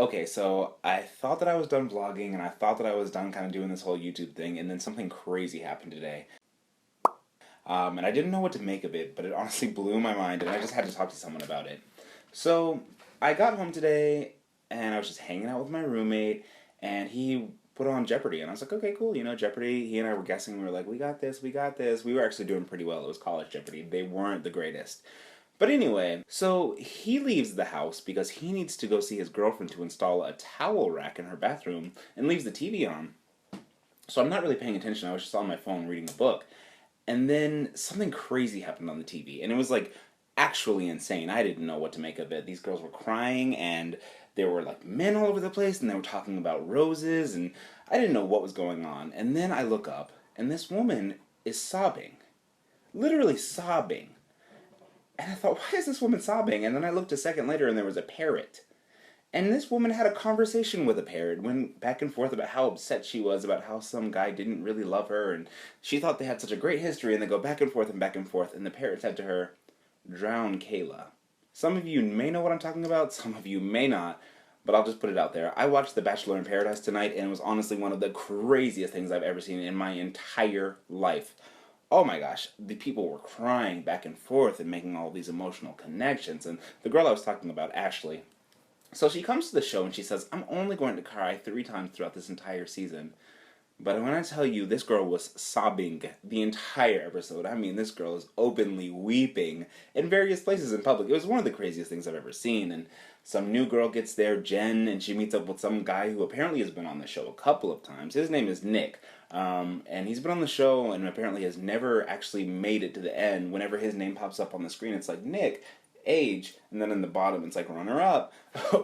Okay, so I thought that I was done vlogging and I thought that I was done kind of doing this whole YouTube thing, and then something crazy happened today. And I didn't know what to make of it, but it honestly blew my mind, and I just had to talk to someone about it. So I got home today, and I was just hanging out with my roommate, and he put on Jeopardy, and I was like, okay, cool, Jeopardy. He and I were guessing, we were like, we got this, we got this. We were actually doing pretty well. It was college Jeopardy. They weren't the greatest. But anyway, so he leaves the house because he needs to go see his girlfriend to install a towel rack in her bathroom and leaves the TV on. So I'm not really paying attention. I was just on my phone reading a book. And then something crazy happened on the TV. And it was like actually insane. I didn't know what to make of it. These girls were crying and there were like men all over the place and they were talking about roses and I didn't know what was going on. And then I look up and this woman is sobbing. Literally sobbing. And I thought, why is this woman sobbing? And then I looked a second later and there was a parrot. And this woman had a conversation with a parrot, went back and forth about how upset she was about how some guy didn't really love her, and she thought they had such a great history, and they go back and forth and back and forth, and the parrot said to her, "Drown Kayla." Some of you may know what I'm talking about, some of you may not, but I'll just put it out there. I watched The Bachelor in Paradise tonight, and it was honestly one of the craziest things I've ever seen in my entire life. Oh my gosh, the people were crying back and forth and making all these emotional connections, and the girl I was talking about, Ashley, so she comes to the show and she says, I'm only going to cry 3 times throughout this entire season. But when I tell you, this girl was sobbing the entire episode. I mean, this girl is openly weeping in various places in public. It was one of the craziest things I've ever seen. And some new girl gets there, Jen, and she meets up with some guy who apparently has been on the show a couple of times. His name is Nick. And he's been on the show and apparently has never actually made it to the end. Whenever his name pops up on the screen, it's like, Nick, age, and then in the bottom it's like runner up,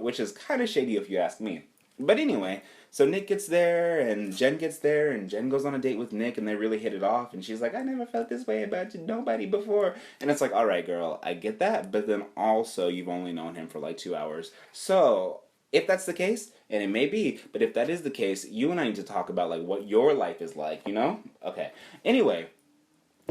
which is kind of shady if you ask me. But anyway, so Nick gets there and Jen gets there and Jen goes on a date with Nick and they really hit it off and she's like, I never felt this way about nobody before. And it's like, all right, girl, I get that, but then also you've only known him for like 2 hours. So if that's the case, and it may be, but if that is the case, you and I need to talk about like what your life is like, you know? Okay. Anyway,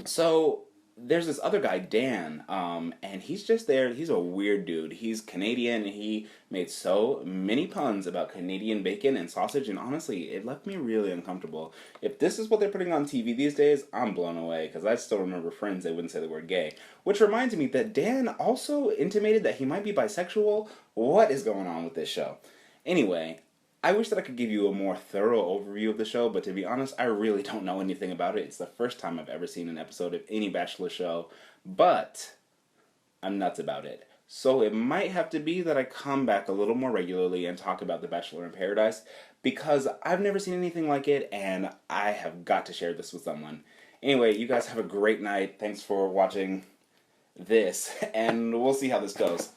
so there's this other guy, Dan, and he's just there. He's a weird dude. He's Canadian, and he made so many puns about Canadian bacon and sausage, and honestly, it left me really uncomfortable. If this is what they're putting on TV these days, I'm blown away, because I still remember Friends, they wouldn't say the word gay. Which reminds me that Dan also intimated that he might be bisexual. What is going on with this show? Anyway, I wish that I could give you a more thorough overview of the show, but to be honest, I really don't know anything about it. It's the first time I've ever seen an episode of any Bachelor show, but I'm nuts about it. So it might have to be that I come back a little more regularly and talk about The Bachelor in Paradise, because I've never seen anything like it, and I have got to share this with someone. Anyway, you guys have a great night. Thanks for watching this, and we'll see how this goes.